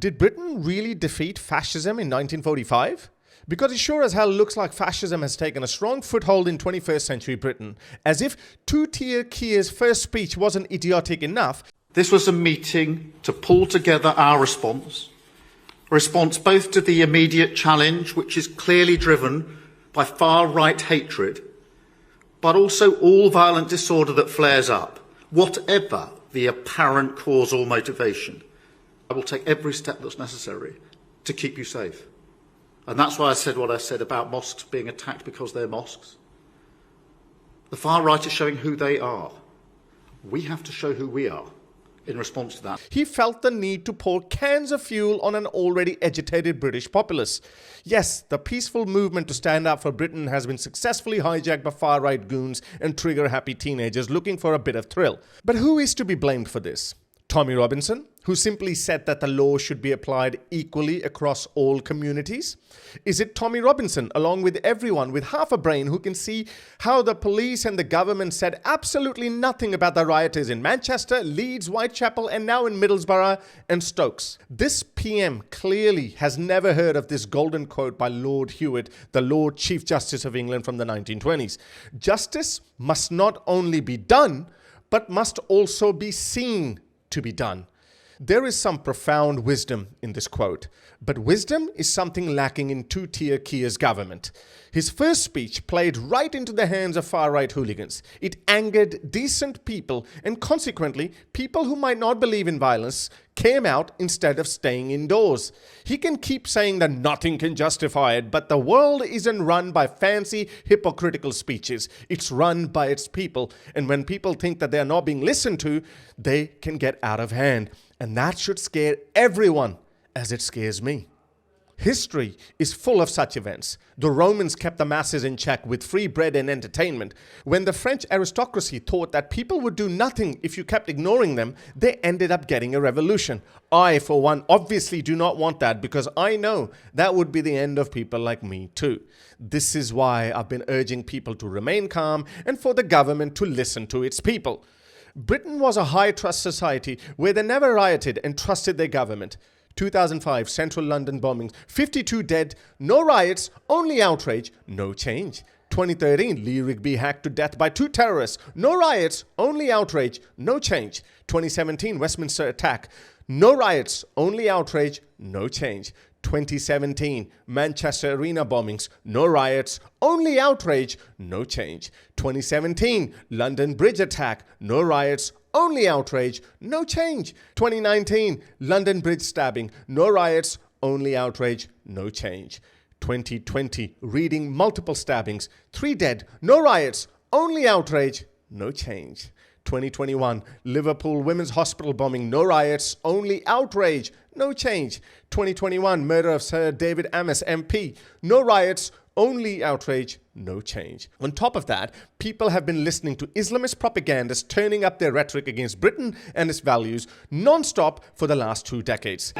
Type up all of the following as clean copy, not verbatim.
Did Britain really defeat fascism in 1945? Because it sure as hell looks like fascism has taken a strong foothold in 21st century Britain. As if two-tier Keir's first speech wasn't idiotic enough. This was a meeting to pull together our response. A response both to the immediate challenge, which is clearly driven by far-right hatred, but also all violent disorder that flares up, whatever the apparent cause or motivation. I will take every step that's necessary to keep you safe. And that's why I said what I said about mosques being attacked because they're mosques. The far right is showing who they are. We have to show who we are in response to that. He felt the need to pour cans of fuel on an already agitated British populace. Yes, the peaceful movement to stand up for Britain has been successfully hijacked by far-right goons and trigger-happy teenagers looking for a bit of thrill. But who is to be blamed for this? Tommy Robinson, who simply said that the law should be applied equally across all communities? Is it Tommy Robinson, along with everyone with half a brain, who can see how the police and the government said absolutely nothing about the rioters in Manchester, Leeds, Whitechapel, and now in Middlesbrough and Stokes? This PM clearly has never heard of this golden quote by Lord Hewitt, the Lord Chief Justice of England from the 1920s. Justice must not only be done, but must also be seen to be done. There is some profound wisdom in this quote, but wisdom is something lacking in two-tier Keir's government. His first speech played right into the hands of far-right hooligans. It angered decent people, and consequently, people who might not believe in violence came out instead of staying indoors. He can keep saying that nothing can justify it, but the world isn't run by fancy, hypocritical speeches. It's run by its people, and when people think that they are not being listened to, they can get out of hand. And that should scare everyone, as it scares me. History is full of such events. The Romans kept the masses in check with free bread and entertainment. When the French aristocracy thought that people would do nothing if you kept ignoring them, they ended up getting a revolution. I, for one, obviously do not want that, because I know that would be the end of people like me too. This is why I've been urging people to remain calm and for the government to listen to its people. Britain was a high-trust society where they never rioted and trusted their government. 2005 Central London bombings, 52 dead, no riots, only outrage, no change. 2013 Lee Rigby hacked to death by 2 terrorists, no riots, only outrage, no change. 2017 Westminster attack, no riots, only outrage, no change. 2017 Manchester Arena bombings, no riots, only outrage, no change. 2017 London Bridge attack, no riots, only outrage, no change. 2019 London Bridge stabbing, no riots, only outrage, no change. 2020 Reading multiple stabbings, 3 dead, no riots, only outrage, no change. 2021 Liverpool Women's Hospital bombing, no riots, only outrage, no change. 2021 murder of Sir David Amess MP, no riots, only outrage, no change. On top of that, people have been listening to Islamist propagandists turning up their rhetoric against Britain and its values non-stop for the last 2 decades.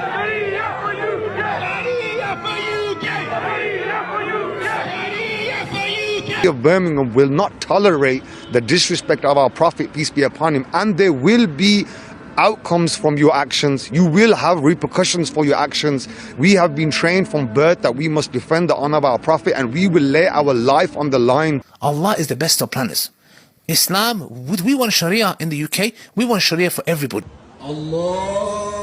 Of Birmingham will not tolerate the disrespect of our Prophet, peace be upon him, and there will be outcomes from your actions. You will have repercussions for your actions. We have been trained from birth that we must defend the honor of our Prophet, and we will lay our life on the line. Allah is the best of planners. Islam, we want Sharia in the UK, we want Sharia for everybody. Allah.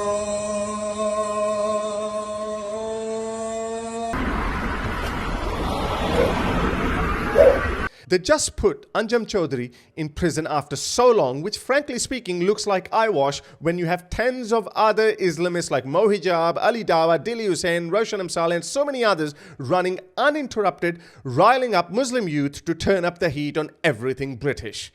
They just put Anjum Chaudhry in prison after so long, which frankly speaking looks like eyewash when you have tens of other Islamists like Mo Hijab, Ali Dawa, Dili Hussain, Roshan Amsal and so many others running uninterrupted, riling up Muslim youth to turn up the heat on everything British.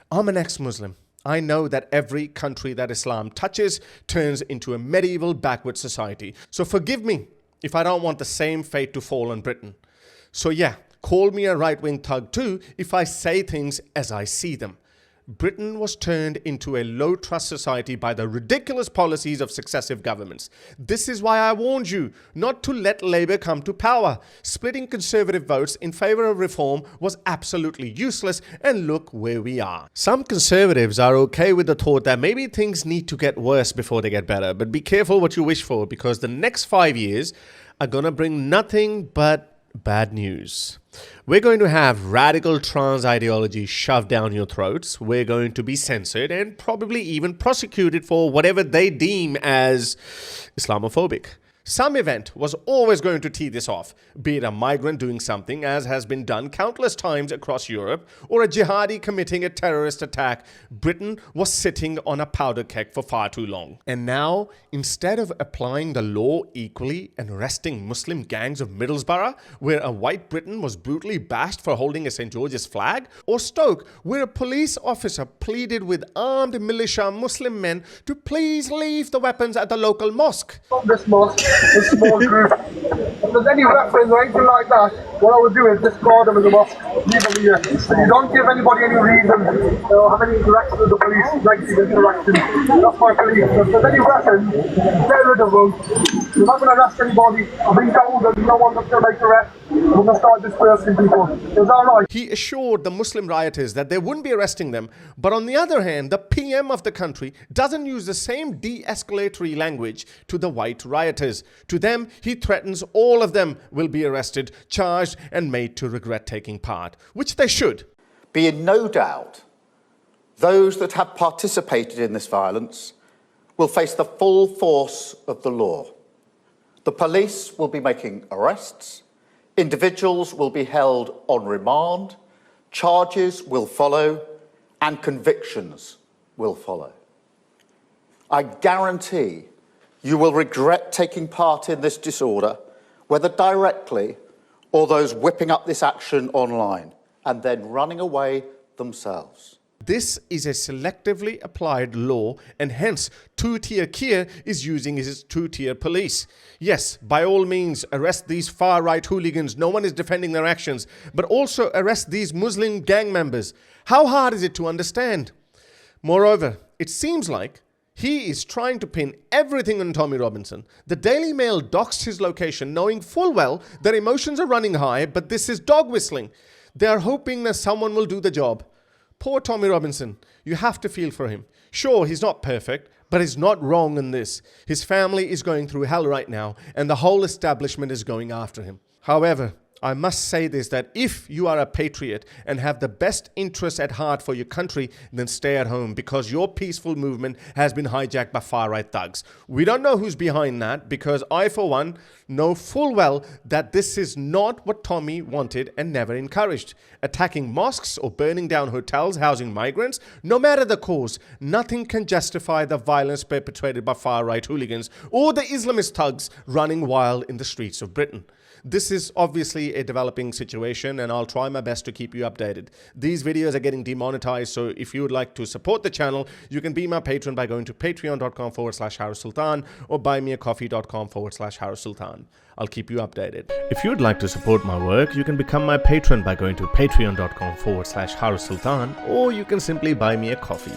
I'm an ex-Muslim. I know that every country that Islam touches turns into a medieval backward society. So forgive me if I don't want the same fate to fall on Britain. So yeah, call me a right-wing thug too if I say things as I see them. Britain was turned into a low-trust society by the ridiculous policies of successive governments. This is why I warned you not to let Labour come to power. Splitting Conservative votes in favour of reform was absolutely useless, and look where we are. Some Conservatives are okay with the thought that maybe things need to get worse before they get better, but be careful what you wish for, because the next 5 years are gonna bring nothing but bad news. We're going to have radical trans ideology shoved down your throats. We're going to be censored and probably even prosecuted for whatever they deem as Islamophobic. Some event was always going to tee this off, be it a migrant doing something, as has been done countless times across Europe, or a jihadi committing a terrorist attack. Britain was sitting on a powder keg for far too long. And now, instead of applying the law equally and arresting Muslim gangs of Middlesbrough, where a white Briton was brutally bashed for holding a St. George's flag, or Stoke, where a police officer pleaded with armed militia Muslim men to please leave the weapons at the local mosque. From this mosque, a small group. If there's any weapons or anything like that, what I would do is discard them in the mosque, leave them here. And you don't give anybody any reason or have any interaction with the police, negative interaction. That's my belief. If there's any weapons, get rid of them. You're not going to arrest anybody. I've been told that no one's going to make arrest. We're going to start dispersing people. Is that right? He assured the Muslim rioters that they wouldn't be arresting them, but on the other hand, the PM of the country doesn't use the same de-escalatory language to the white rioters. To them, he threatens all of them will be arrested, charged, and made to regret taking part, which they should. Be in no doubt, those that have participated in this violence will face the full force of the law. The police will be making arrests, individuals will be held on remand, charges will follow, and convictions will follow. I guarantee you will regret taking part in this disorder, whether directly or those whipping up this action online and then running away themselves. This is a selectively applied law, and hence two-tier Keir is using his two-tier police. Yes, by all means, arrest these far-right hooligans. No one is defending their actions. But also arrest these Muslim gang members. How hard is it to understand? Moreover, it seems like he is trying to pin everything on Tommy Robinson. The Daily Mail doxed his location, knowing full well their emotions are running high, but this is dog whistling. They are hoping that someone will do the job. Poor Tommy Robinson, you have to feel for him. Sure, he's not perfect, but he's not wrong in this. His family is going through hell right now, and the whole establishment is going after him. However, I must say this, that if you are a patriot and have the best interests at heart for your country, then stay at home, because your peaceful movement has been hijacked by far-right thugs. We don't know who's behind that, because I, for one, know full well that this is not what Tommy wanted and never encouraged. Attacking mosques or burning down hotels housing migrants, no matter the cause, nothing can justify the violence perpetrated by far-right hooligans or the Islamist thugs running wild in the streets of Britain. This is obviously a developing situation, and I'll try my best to keep you updated. These videos are getting demonetized, so if you would like to support the channel, you can be my patron by going to patreon.com/HarusSultan or buymeacoffee.com/HarusSultan. I'll keep you updated. If you would like to support my work, you can become my patron by going to patreon.com/HarusSultan, or you can simply buy me a coffee.